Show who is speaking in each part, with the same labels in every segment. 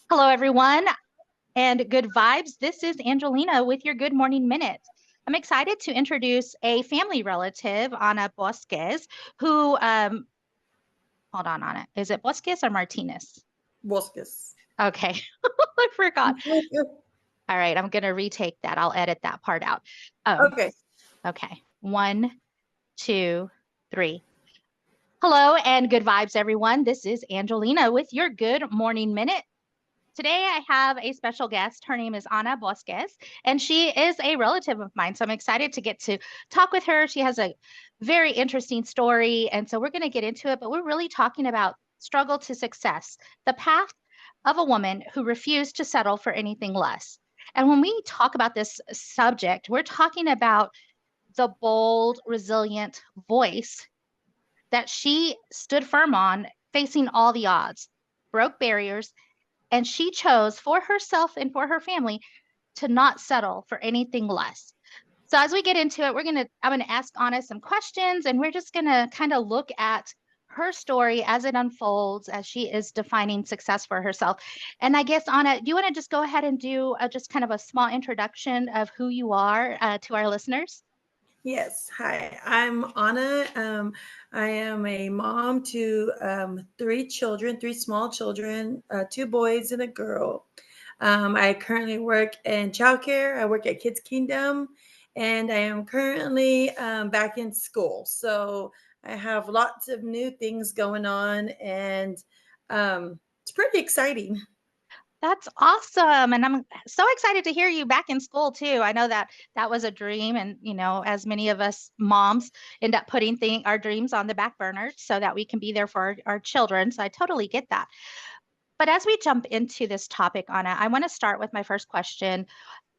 Speaker 1: Hello, everyone, and good vibes. This is Angelina with your Good Morning Minute. I'm excited to introduce a family relative, Ana Bosques, who, hold on, Ana. Is it Bosques or Martinez?
Speaker 2: Bosques.
Speaker 1: Okay, I forgot. All right, I'm going to retake that. I'll edit that part out. Um,
Speaker 2: Okay.
Speaker 1: okay, one, two, three. Hello, and good vibes, everyone. This is Angelina with your Good Morning Minute. Today, I have a special guest. Her name is Ana Bosques, and she is a relative of mine. So I'm excited to get to talk with her. She has a very interesting story. And so we're going to get into it, but we're really talking about struggle to success, the path of a woman who refused to settle for anything less. And when we talk about this subject, we're talking about the bold, resilient voice that she stood firm on, facing all the odds, broke barriers, and she chose for herself and for her family to not settle for anything less. So as we get into it, I'm gonna ask Anna some questions, and we're just gonna kind of look at her story as it unfolds as she is defining success for herself. And I guess Anna, do you want to just go ahead and do just kind of a small introduction of who you are to our listeners?
Speaker 2: Yes. Hi, I'm Anna. I am a mom to three children, three small children, two boys and a girl. I currently work in childcare. I work at Kids Kingdom, and I am currently back in school. So I have lots of new things going on, and it's pretty exciting.
Speaker 1: That's awesome. And I'm so excited to hear you back in school too. I know that that was a dream. And, as many of us moms end up putting our dreams on the back burner so that we can be there for our children. So I totally get that. But as we jump into this topic, Anna, I want to start with my first question.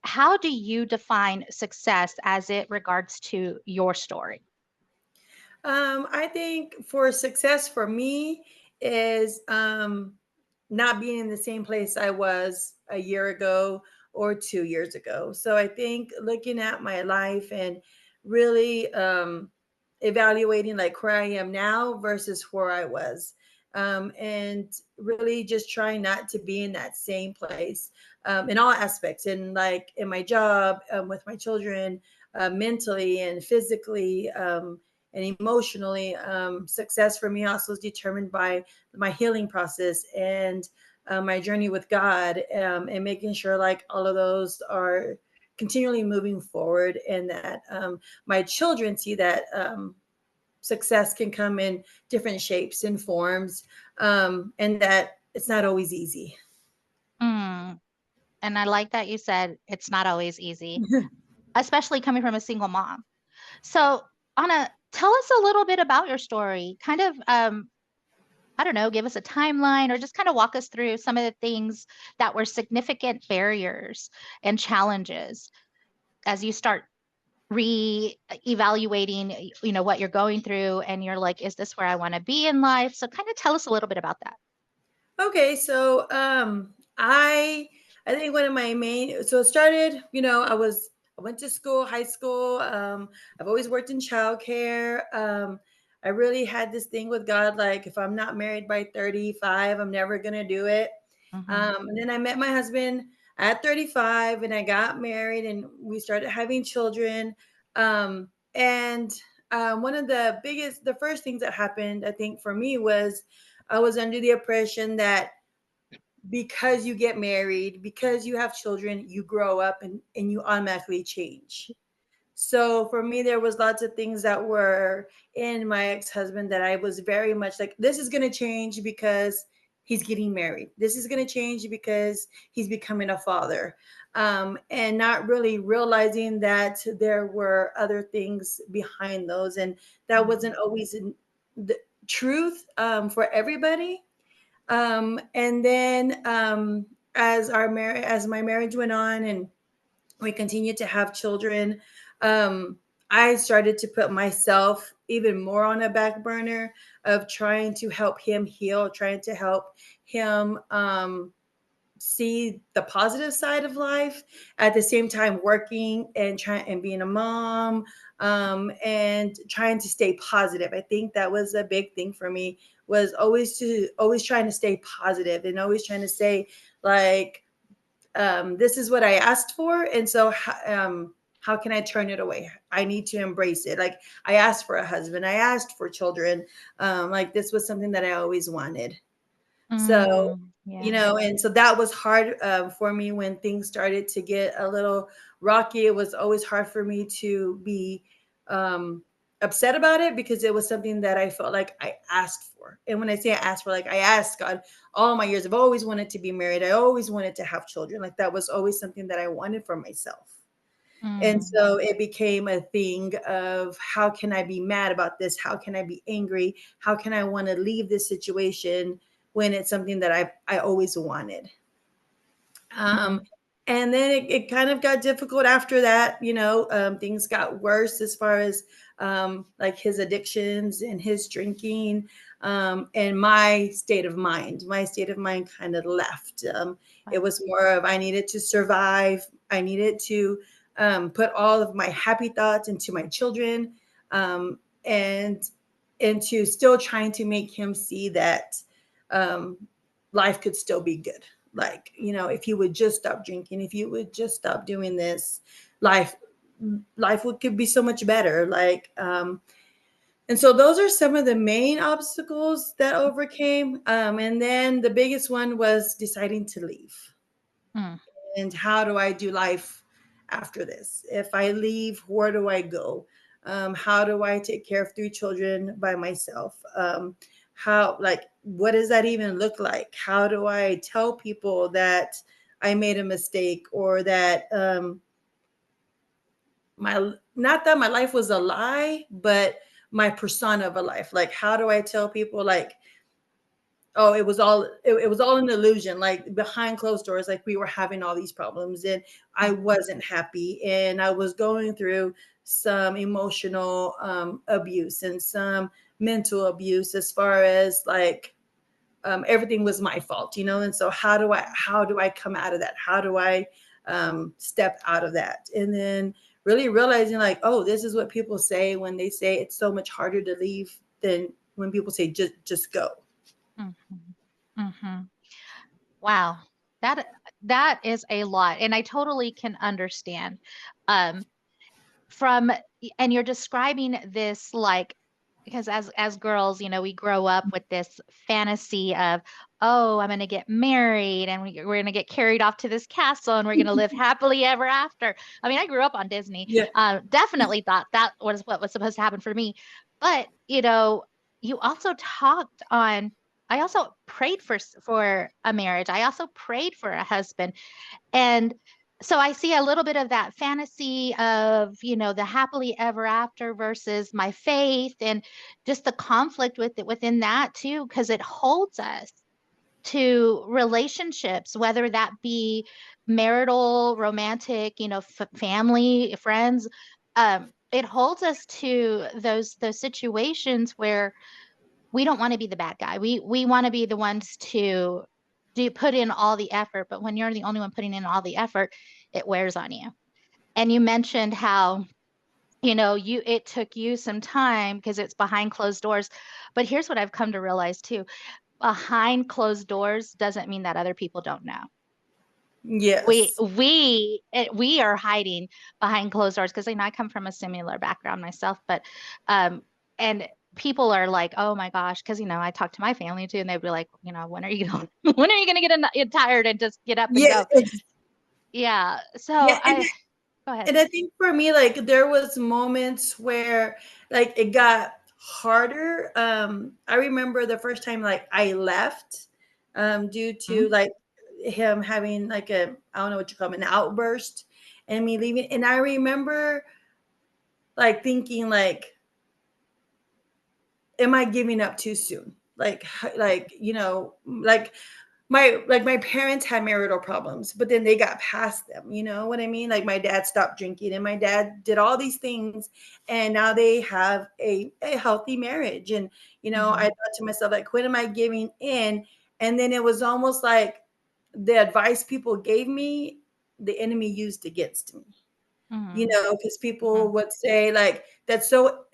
Speaker 1: How do you define success as it regards to your story?
Speaker 2: I think for success for me is not being in the same place I was a year ago or 2 years ago. So I think looking at my life and really evaluating like where I am now versus where I was. And really just trying not to be in that same place in all aspects, in like in my job, with my children, mentally and physically. And emotionally, success for me also is determined by my healing process and my journey with God, and making sure like all of those are continually moving forward, and that my children see that success can come in different shapes and forms, and that it's not always easy.
Speaker 1: Mm, and I like that you said it's not always easy, especially coming from a single mom. So, Anna, tell us a little bit about your story. Kind of, I don't know, give us a timeline or just kind of walk us through some of the things that were significant barriers and challenges as you start re-evaluating, what you're going through and you're like, is this where I want to be in life? So kind of tell us a little bit about that.
Speaker 2: Okay, so I think one of my main, so it started, I went to school, high school. I've always worked in childcare. I really had this thing with God, like if I'm not married by 35, I'm never gonna do it.
Speaker 1: Hmm.
Speaker 2: And then I met my husband at 35, and I got married, and we started having children. And one of the first things that happened, I think, for me was I was under the impression that because you get married, because you have children, you grow up and you automatically change. So for me, there was lots of things that were in my ex-husband that I was very much like, this is going to change because he's getting married. This is going to change because he's becoming a father. And not really realizing that there were other things behind those. And that wasn't always the truth for everybody. And then as my marriage went on and we continued to have children, um, I started to put myself even more on a back burner of trying to help him heal, trying to help him see the positive side of life, at the same time working and trying and being a mom, and trying to stay positive. I think that was a big thing for me was always trying to stay positive and always trying to say like, this is what I asked for, and so how can I turn it away? I need to embrace it. Like I asked for a husband, I asked for children. Like this was something that I always wanted. So,
Speaker 1: Yeah.
Speaker 2: and so that was hard for me when things started to get a little rocky. It was always hard for me to be um, upset about it because it was something that I felt like I asked for. And when I say I asked for, like I asked God all my years, I've always wanted to be married. I always wanted to have children. Like that was always something that I wanted for myself. And
Speaker 1: Mm,
Speaker 2: so it became a thing of how can I be mad about this? How can I be angry? How can I want to leave this situation when it's something that I always wanted? Um,
Speaker 1: mm,
Speaker 2: and then it kind of got difficult after that. Things got worse as far as like his addictions and his drinking, and my state of mind. My state of mind kind of left. It
Speaker 1: wow.
Speaker 2: was more of I needed to survive. I needed to put all of my happy thoughts into my children, and into still trying to make him see that um, life could still be good. Like, if you would just stop drinking, if you would just stop doing this, life could be so much better. Like, and so those are some of the main obstacles that I overcame. And then the biggest one was deciding to leave.
Speaker 1: Mm,
Speaker 2: And how do I do life after this? If I leave, where do I go? How do I take care of three children by myself? What does that even look like? How do I tell people that I made a mistake, or that my not that my life was a lie, but my persona of a life? Like, how do I tell people like, oh, it was all an illusion, like behind closed doors, like we were having all these problems and I
Speaker 1: mm,
Speaker 2: wasn't happy and I was going through some emotional abuse and some mental abuse, as far as like everything was my fault, and so how do I come out of that? How do I step out of that? And then really realizing like, oh, this is what people say when they say it's so much harder to leave than when people say just go.
Speaker 1: mhm, mhm. Wow. That that is a lot. And I totally can understand. Um, from and you're describing this like, because as girls, we grow up with this fantasy of, oh, I'm going to get married and we're going to get carried off to this castle and we're going to live happily ever after. I mean, I grew up on Disney.
Speaker 2: Yeah.
Speaker 1: Definitely thought that was what was supposed to happen for me. But you also talked on, I also prayed for a marriage. I also prayed for a husband. And so I see a little bit of that fantasy of, the happily ever after versus my faith, and just the conflict with it within that too, because it holds us to relationships, whether that be marital, romantic, family, friends. It holds us to those situations where we don't want to be the bad guy. We want to be the ones to do put in all the effort, but when you're the only one putting in all the effort, it wears on you. And you mentioned how, you it took you some time because it's behind closed doors. But here's what I've come to realize too. Behind closed doors doesn't mean that other people don't know.
Speaker 2: Yes.
Speaker 1: We are hiding behind closed doors because I come from a similar background myself, but um and people are like, oh my gosh, because I talk to my family too, and they'd be like, when are you gonna when are you gonna get tired and just get up and
Speaker 2: Yeah.
Speaker 1: go? Yeah. So
Speaker 2: Yeah. And
Speaker 1: I go ahead.
Speaker 2: and I think for me, like there was moments where like it got harder. I remember the first time like I left due to
Speaker 1: Mhm.
Speaker 2: like him having like I don't know what you call it, an outburst, and me leaving. And I remember like thinking like, am I giving up too soon? Like my parents had marital problems, but then they got past them. You know what I mean? Like my dad stopped drinking and my dad did all these things, and now they have a healthy marriage. And I
Speaker 1: Mhm.
Speaker 2: thought to myself, like, when am I giving in? And then it was almost like the advice people gave me, the enemy used against me.
Speaker 1: Mhm.
Speaker 2: Because people
Speaker 1: Mhm.
Speaker 2: would say like that's so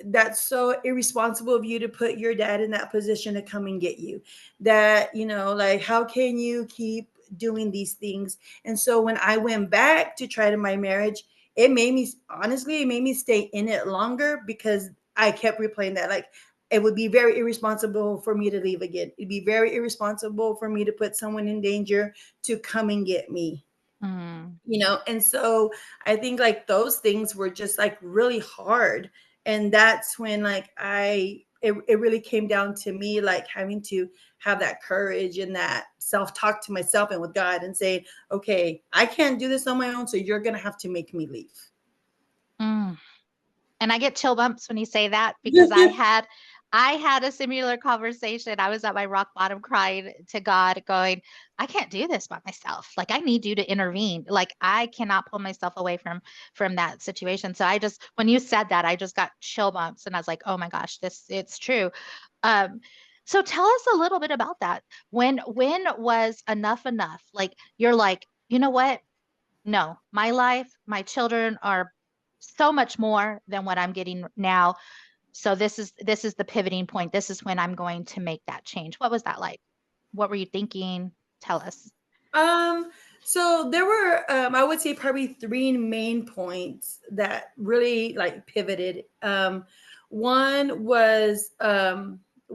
Speaker 2: irresponsible of you to put your dad in that position to come and get you. That, like how can you keep doing these things? And so when I went back to try to my marriage, it made me stay in it longer because I kept replaying that. Like it would be very irresponsible for me to leave again. It'd be very irresponsible for me to put someone in danger to come and get me.
Speaker 1: Mm.
Speaker 2: And so I think like those things were just like really hard. And that's when like it really came down to me like having to have that courage and that self-talk to myself and with God and say, okay, I can't do this on my own, so you're gonna have to make me leave.
Speaker 1: Mm. And I get chill bumps when you say that because I had a similar conversation. I was at my rock bottom crying to God, going, I can't do this by myself. Like I need you to intervene. Like I cannot pull myself away from that situation. So I just when you said that, I just got chill bumps and I was like, oh my gosh, this it's true. Um, so tell us a little bit about that. When was enough enough? Like you're like, you know what? No, my life, my children are so much more than what I'm getting now. So this is the pivoting point. This is when I'm going to make that change. What was that like? What were you thinking? Tell us.
Speaker 2: Um, so there were, I would say probably three main points that really like pivoted. One was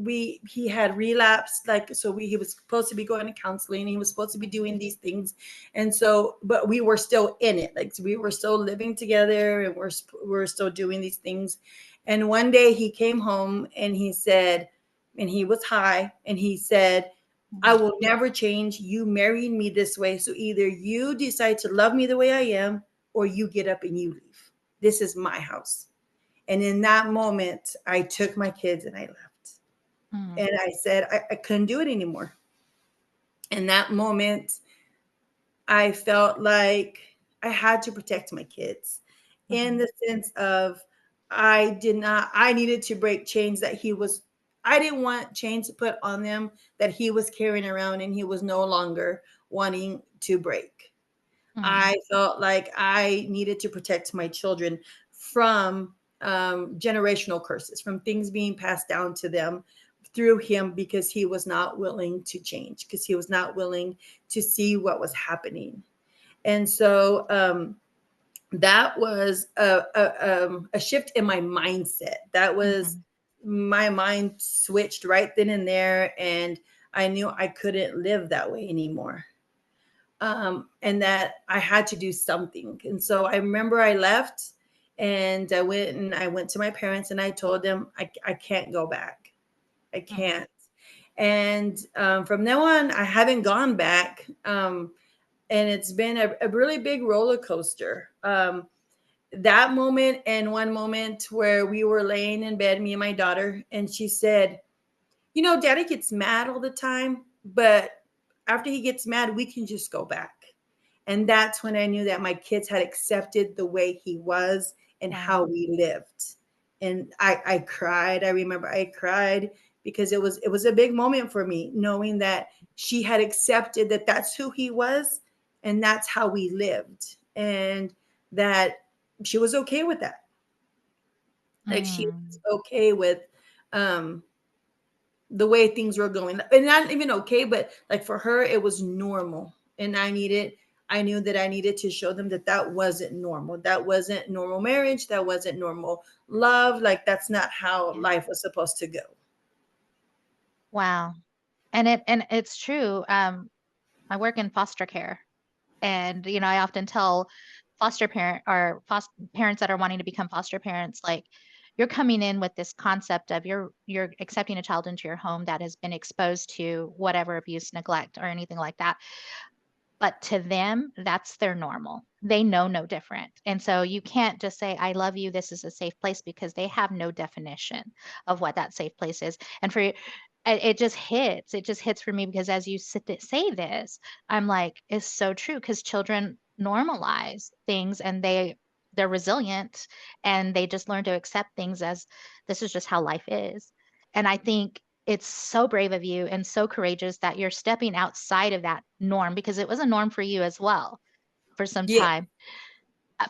Speaker 2: he had relapsed, like so he was supposed to be going to counseling. He was supposed to be doing these things, and so but we were still in it, like so we were still living together, and we're still doing these things. And one day he came home and he said, and he was high, and he said, I
Speaker 1: Mhm.
Speaker 2: will never change. You married me this way. So either you decide to love me the way I am, or you get up and you leave. This is my house. And in that moment, I took my kids and I left.
Speaker 1: Mhm.
Speaker 2: And I said, I couldn't do it anymore. In that moment, I felt like I had to protect my kids in
Speaker 1: Mhm.
Speaker 2: the sense of I needed to break chains that I didn't want chains to put on them that he was carrying around and he was no longer wanting to break.
Speaker 1: Mhm.
Speaker 2: I felt like I needed to protect my children from generational curses, from things being passed down to them through him because he was not willing to change, because he was not willing to see what was happening. And so that was a shift in my mindset. That was
Speaker 1: Mhm.
Speaker 2: my mind switched right then and there. And I knew I couldn't live that way anymore, and that I had to do something. And so I remember I left and I went to my parents and I told them I can't go back. I
Speaker 1: Mhm.
Speaker 2: can't. And from now on, I haven't gone back. And it's been a really big roller coaster. That moment and one moment where we were laying in bed, me and my daughter, and she said, Daddy gets mad all the time, but after he gets mad, we can just go back. And that's when I knew that my kids had accepted the way he was and how
Speaker 1: Wow.
Speaker 2: we lived. And I cried. I remember I cried because it was a big moment for me, knowing that she had accepted that that's who he was and that's how we lived. And that she was okay with that. Like she was
Speaker 1: Mm.
Speaker 2: okay with um the way things were going, and not even okay, but like for her it was normal. And I knew that I needed to show them that that wasn't normal. That wasn't normal marriage. That wasn't normal love. Like that's not how
Speaker 1: Yeah.
Speaker 2: life was supposed to go.
Speaker 1: Wow. And it's true. I work in foster care. And, I often tell foster parents that are wanting to become foster parents, like you're coming in with this concept of you're accepting a child into your home that has been exposed to whatever abuse, neglect, or anything like that. But to them, that's their normal. They know no different. And so you can't just say, I love you, this is a safe place, because they have no definition of what that safe place is. And it just hits for me because as you say this, I'm like, it's so true because children normalize things and they're resilient and they just learn to accept things as this is just how life is. And I think it's so brave of you and so courageous that you're stepping outside of that norm because it was a norm for you as well for some
Speaker 2: Yeah.
Speaker 1: time.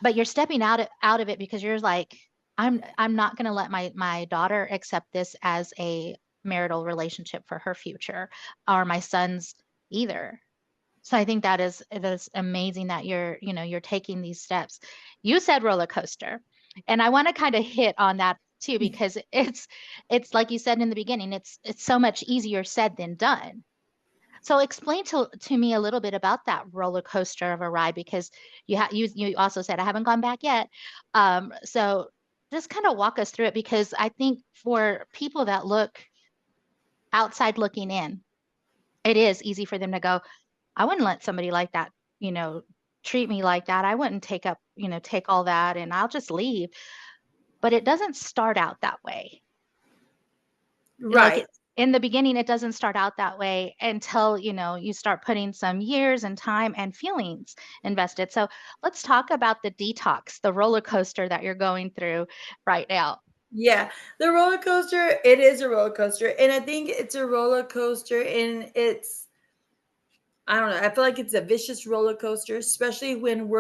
Speaker 1: but you're stepping out of it because you're like, I'm not going to let my daughter accept this as a marital relationship for her future, or my sons either. So I think that is amazing that you're taking these steps. You said roller coaster, and I want to kind of hit on that too because it's like you said in the beginning, it's so much easier said than done. So explain to me a little bit about that roller coaster of a ride because you also said I haven't gone back yet. So just kind of walk us through it because I think for people that look outside looking in, it is easy for them to go, I wouldn't let somebody like that, you know, treat me like that. I wouldn't take all that and I'll just leave. But it doesn't start out that way. Like
Speaker 2: Right.
Speaker 1: it, in the beginning, it doesn't start out that way until, you start putting some years and time and feelings invested. So let's talk about the detox, the roller coaster that you're going through right now.
Speaker 2: Yeah, the roller coaster, it is a roller coaster. And I think it's a roller coaster and I don't know, I feel like it's a vicious roller coaster, especially when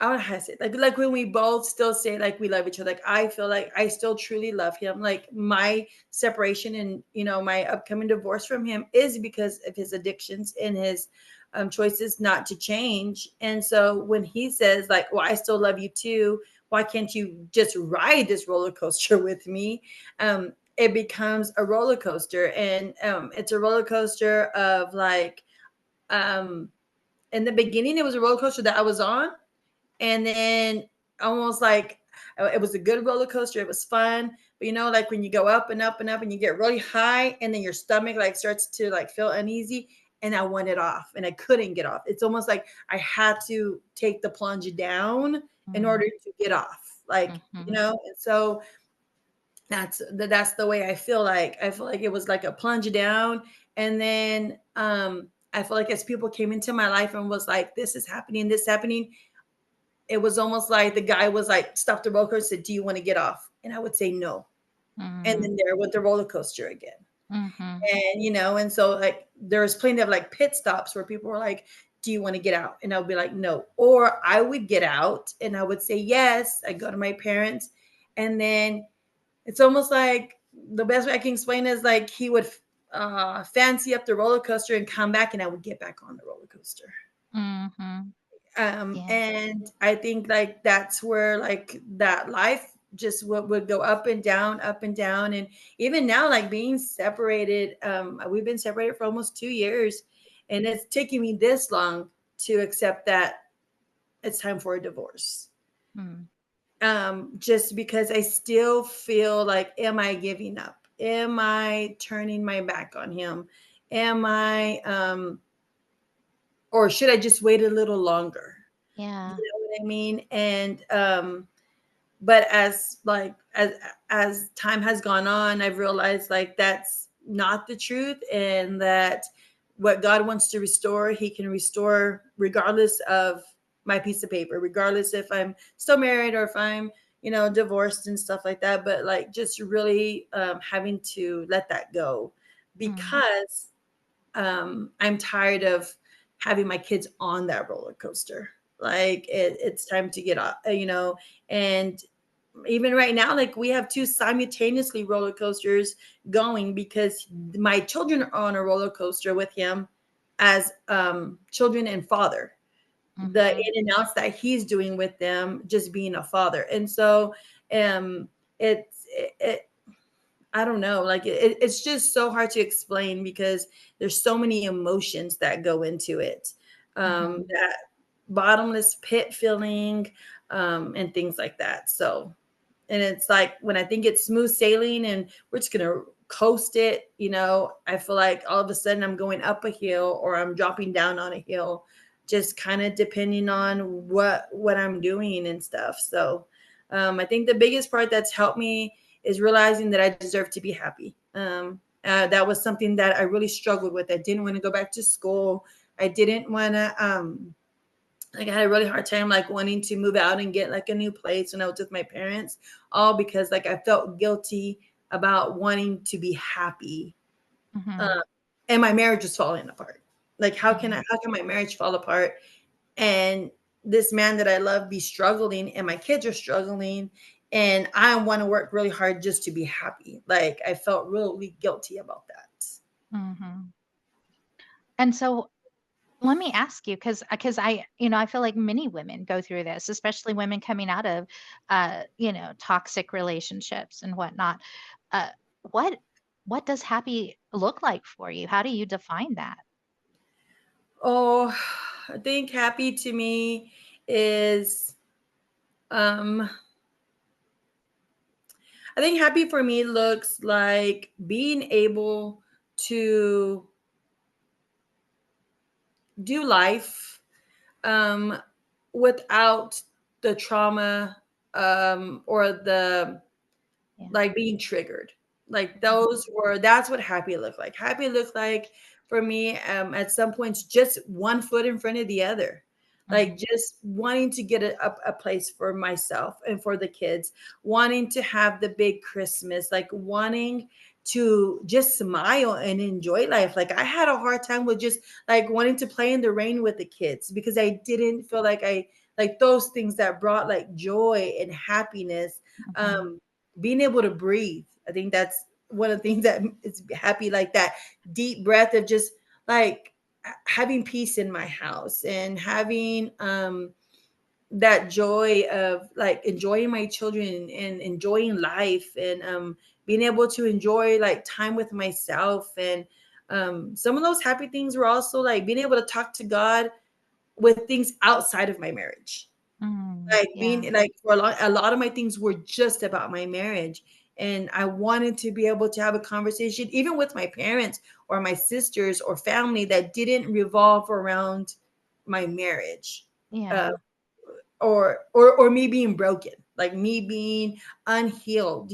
Speaker 2: I don't know how to say it. Like when we both still say like we love each other. Like I feel like I still truly love him. Like my separation and my upcoming divorce from him is because of his addictions and his choices not to change. And so when he says like, "Well, I still love you too. Why can't you just ride this roller coaster with me?" It becomes a roller coaster, and it's a roller coaster of like um, in the beginning it was a roller coaster that I was on, and then almost like it was a good roller coaster. It was fun, but like when you go up and up and up and you get really high, and then your stomach like starts to like feel uneasy. And I wanted off, and I couldn't get off. It's almost like I had to take the plunge down in order
Speaker 1: Mm,
Speaker 2: to get off. Like
Speaker 1: mhm,
Speaker 2: and so that's the way I feel. Like I feel like it was like a plunge down, and then I feel like as people came into my life and was like, this is happening, it was almost like the guy was like, stop the roller coaster, said, do you want to get off? And I would say no. And
Speaker 1: mm,
Speaker 2: then there went the roller coaster again.
Speaker 1: mhm,
Speaker 2: And and so like there was plenty of like pit stops where people were like, do you want to get out? And I would be like, no. Or I would get out and I would say yes. I go to my parents. And then it's almost like the best way I can explain is like he would fancy up the roller coaster and come back, and I would get back on the roller coaster.
Speaker 1: mhm. Yeah.
Speaker 2: And I think like that's where like that life just would go up and down. And even now, like being separated, we've been separated for almost 2 years, and it's taking me this long to accept that it's time for a divorce.
Speaker 1: Mm,
Speaker 2: Just because I still feel like, am I giving up? Am I turning my back on him? Am I or should I just wait a little longer? You
Speaker 1: yeah.
Speaker 2: know what I mean? And but as time has gone on, I've realized like that's not the truth, and that what God wants to restore, he can restore regardless of my piece of paper, regardless if I'm still married or if I'm divorced and stuff like that. But like just really having to let that go,
Speaker 1: Mm,
Speaker 2: because I'm tired of having my kids on that roller coaster. Like it's time to get off, and even right now, like we have two simultaneously roller coasters going, because my children are on a roller coaster with him as children and father. The
Speaker 1: mhm,
Speaker 2: in and outs that he's doing with them, just being a father. And so um it I don't know. Like it's just so hard to explain, because there's so many emotions that go into it.
Speaker 1: mhm.
Speaker 2: That bottomless pit feeling, and things like that. So, and it's like when I think it's smooth sailing and we're just gonna coast it, I feel like all of a sudden I'm going up a hill or I'm dropping down on a hill, just kind of depending on what I'm doing and stuff. So, I think the biggest part that's helped me is realizing that I deserve to be happy. That was something that I really struggled with. I didn't want to go back to school. I didn't want to, like I had a really hard time like wanting to move out and get like a new place when I was with my parents, all because like I felt guilty about wanting to be happy.
Speaker 1: Mhm,
Speaker 2: Uh, and my marriage was falling apart. Like
Speaker 1: mhm,
Speaker 2: how can my marriage fall apart and this man that I love be struggling, and my kids are struggling, and I want to work really hard just to be happy. Like I felt really guilty about that.
Speaker 1: Mhm. And so let me ask you, because I feel like many women go through this, especially women coming out of, toxic relationships and whatnot. Uh, what what does happy look like for you? How do you define that?
Speaker 2: Oh, I think happy to me is um I think happy for me looks like being able to do life um without the trauma or the
Speaker 1: Yeah.
Speaker 2: like being triggered. Like
Speaker 1: Mhm.
Speaker 2: that's what happy looked like. Happy looked like for me at some points just one foot in front of the other. Like
Speaker 1: Mhm.
Speaker 2: just wanting to get a place for myself and for the kids, wanting to have the big Christmas, like wanting to just smile and enjoy life. Like I had a hard time with just like wanting to play in the rain with the kids because I didn't feel like I like those things that brought like joy and happiness.
Speaker 1: Mhm.
Speaker 2: um Being able to breathe. I think that's one of the things that is happy, like that deep breath of just like having peace in my house and having that joy of like enjoying my children and enjoying life and being able to enjoy like time with myself. And some of those happy things were also like being able to talk to God with things outside of my marriage,
Speaker 1: Mm,
Speaker 2: like
Speaker 1: yeah.
Speaker 2: being like for a lot of my things were just about my marriage, and I wanted to be able to have a conversation even with my parents or my sisters or family that didn't revolve around my marriage, uh,
Speaker 1: Yeah.
Speaker 2: or me being broken, like me being unhealed,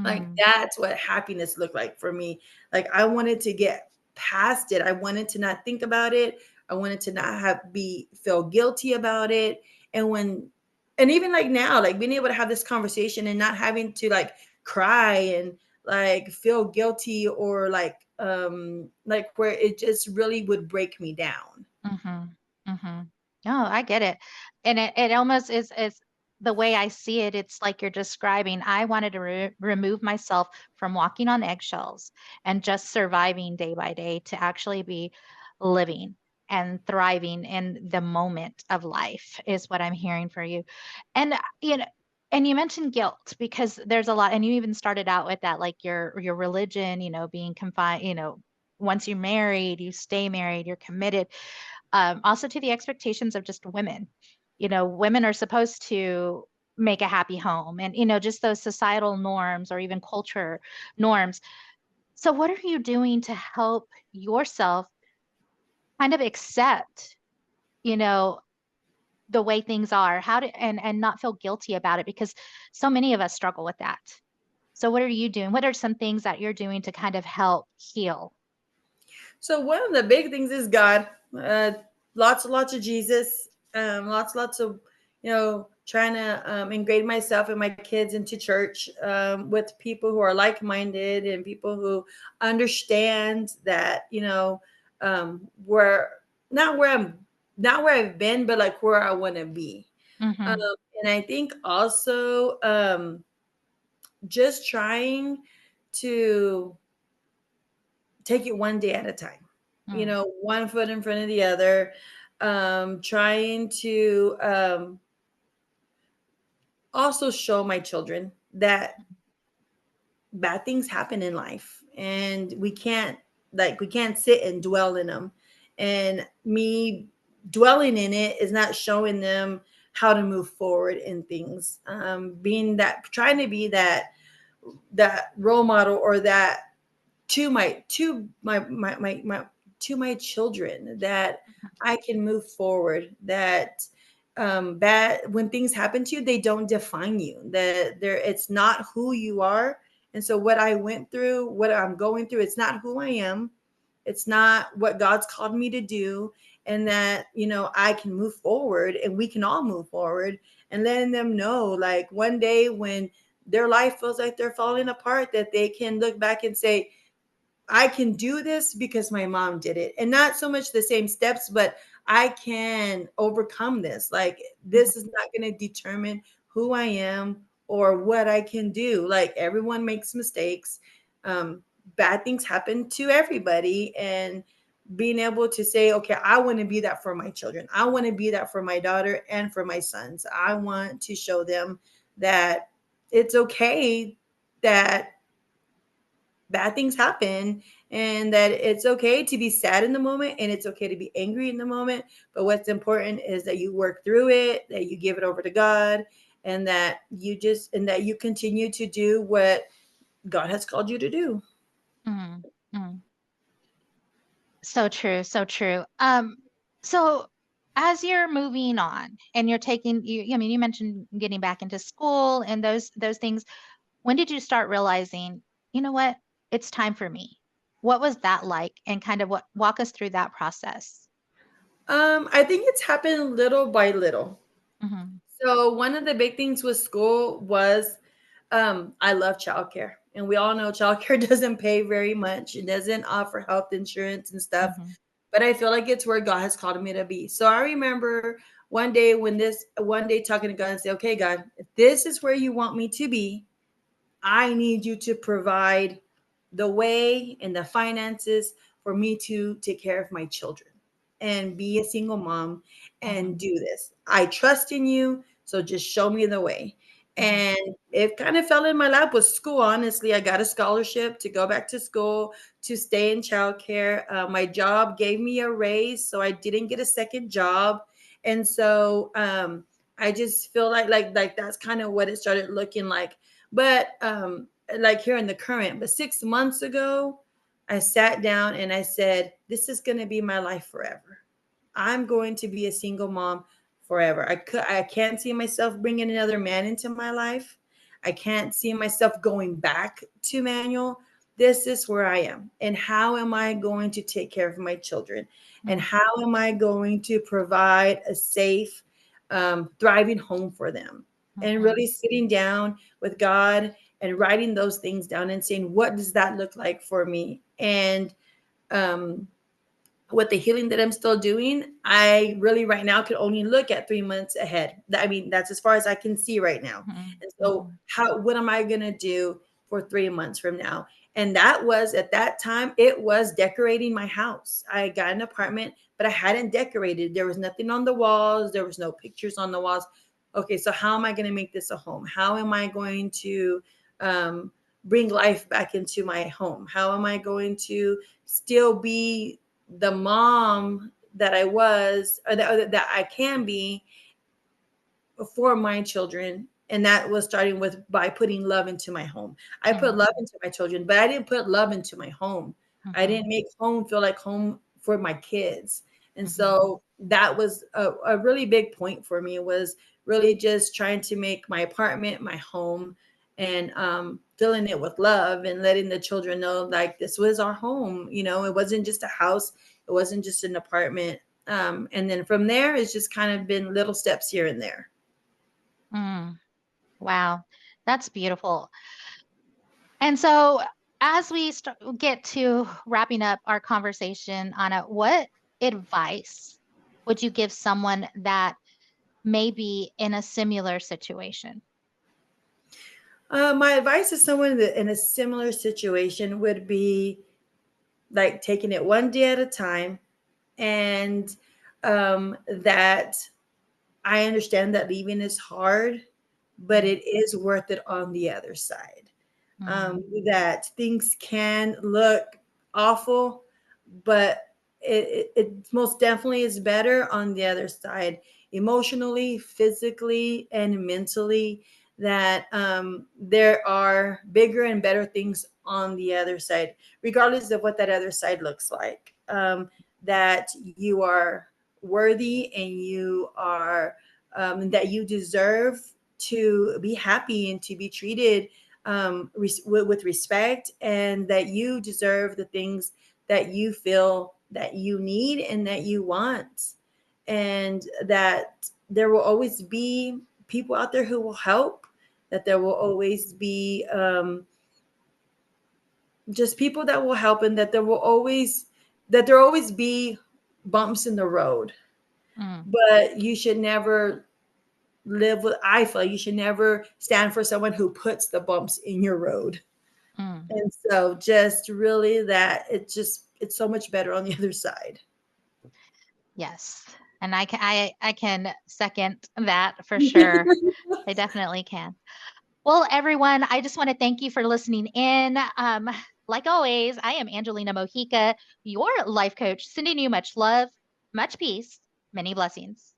Speaker 2: like
Speaker 1: Mm,
Speaker 2: that's what happiness looked like for me. Like I wanted to get past it. I wanted to not think about it. I wanted to not have be feel guilty about it. And when and even like now, like being able to have this conversation and not having to like cry and like feel guilty or like where it just really would break me down.
Speaker 1: mhm. Mhm. No, I get it. And it almost is the way I see it, it's like you're describing, I wanted to remove myself from walking on eggshells and just surviving day by day to actually be living and thriving in the moment of life is what I'm hearing for you. And and you mentioned guilt because there's a lot, and you even started out with that, like your religion, being confined, once you're married, you stay married, you're committed, also to the expectations of just women. Women are supposed to make a happy home, and just those societal norms or even culture norms. So what are you doing to help yourself kind of accept, you know the way things are, how to and not feel guilty about it, because so many of us struggle with that. So what are you doing? What are some things that you're doing to kind of help heal?
Speaker 2: So one of the big things is God. Lots and lots of Jesus. Lots of trying to ingrate myself and my kids into church with people who are like-minded and people who understand that where not where I'm not where I've been, but like where I want to be. Um,
Speaker 1: Mm-hmm.
Speaker 2: and I think also just trying to take it one day at a time,
Speaker 1: Mm-hmm.
Speaker 2: one foot in front of the other, trying to also show my children that bad things happen in life and we can't sit and dwell in them. And me dwelling in it is not showing them how to move forward in things, being that trying to be that role model or that to my children, that I can move forward, that bad when things happen to you, they don't define you, that it's not who you are. And so what I went through, what I'm going through, it's not who I am, it's not what God's called me to do. And that I can move forward and we can all move forward, and letting them know like one day when their life feels like they're falling apart, that they can look back and say, I can do this because my mom did it. And not so much the same steps, but I can overcome this. Like, this is not going to determine who I am or what I can do. Like, everyone makes mistakes. Um, Bad things happen to everybody. And being able to say, okay, I want to be that for my children. I want to be that for my daughter and for my sons. I want to show them that it's okay that bad things happen, and that it's okay to be sad in the moment and it's okay to be angry in the moment, but what's important is that you work through it, that you give it over to God, and that you continue to do what God has called you to do.
Speaker 1: Mm, mm. So true, so true. So as you're moving on and you're taking I mean, you mentioned getting back into school and those things. When did you start realizing, you know what, it's time for me? What was that like? And kind of what walk us through that process.
Speaker 2: I think it's happened little by little.
Speaker 1: Mm-hmm,
Speaker 2: So one of the big things with school was, I love childcare, and we all know childcare doesn't pay very much. It doesn't offer health insurance and stuff,
Speaker 1: mm-hmm,
Speaker 2: but I feel like it's where God has called me to be. So I remember one day talking to God and say, "Okay, God, if this is where you want me to be, I need you to provide the way and the finances for me to take care of my children and be a single mom
Speaker 1: mm-hmm,
Speaker 2: and do this. I trust in you, so just show me the way."
Speaker 1: mm-hmm,
Speaker 2: And it kind of fell in my lap with school. Honestly, I got a scholarship to go back to school to stay in childcare. My job gave me a raise, so I didn't get a second job, and so I just feel like that's kind of what it started looking like. But like here in the current, but 6 months ago, I sat down and I said, "This is going to be my life forever. I'm going to be a single mom forever. I can't see myself bringing another man into my life. I can't see myself going back to manual. This is where I am. And how am I going to take care of my children? And how am I going to provide a safe, thriving home for them?" And
Speaker 1: mm-hmm,
Speaker 2: really sitting down with God and writing those things down and saying, what does that look like for me? And um, with the healing that I'm still doing, I really right now could only look at 3 months ahead. I mean, that's as far as I can see right now. And so,
Speaker 1: mm-hmm,
Speaker 2: what am I gonna do for 3 months from now? And that was at that time, it was decorating my house. I got an apartment, but I hadn't decorated. There was nothing on the walls. There was no pictures on the walls. Okay, so how am I going to make this a home? How am I going to um, bring life back into my home? How am I going to still be the mom that I was, or that I can be for my children? And that was starting with by putting love into my home. I put
Speaker 1: mm-hmm,
Speaker 2: love into my children, but I didn't put love into my home. I
Speaker 1: mm-hmm,
Speaker 2: didn't make home feel like home for my kids. And
Speaker 1: mm-hmm,
Speaker 2: so that was a really big point for me, was really just trying to make my apartment my home, and filling it with love and letting the children know like this was our home. It wasn't just a house, it wasn't just an apartment. And then from there, it's just kind of been little steps here and there.
Speaker 1: mm. Wow, that's beautiful. And so, as we get to wrapping up our conversation, Anna, what advice would you give someone that may be in a similar situation?
Speaker 2: My advice to someone that in a similar situation would be like taking it one day at a time, and that I understand that leaving is hard, but
Speaker 1: Mm,
Speaker 2: it is worth it on the other side.
Speaker 1: mm,
Speaker 2: That things can look awful, but it most definitely is better on the other side, emotionally, physically, and mentally. That there are bigger and better things on the other side, regardless of what that other side looks like. That you are worthy, and that you deserve to be happy and to be treated with respect, and that you deserve the things that you feel that you need and that you want, and that there will always be people out there who will help, that there will always be just people that will help, and that there will always be bumps in the road.
Speaker 1: Mm,
Speaker 2: but you should never live with, I feel you should never stand for someone who puts the bumps in your road.
Speaker 1: mm.
Speaker 2: And so just really that it's so much better on the other side.
Speaker 1: Yes. And I can second that for sure. I definitely can. Well, everyone, I just want to thank you for listening in. Like always, I am Angelina Mojica, your life coach, sending you much love, much peace, many blessings.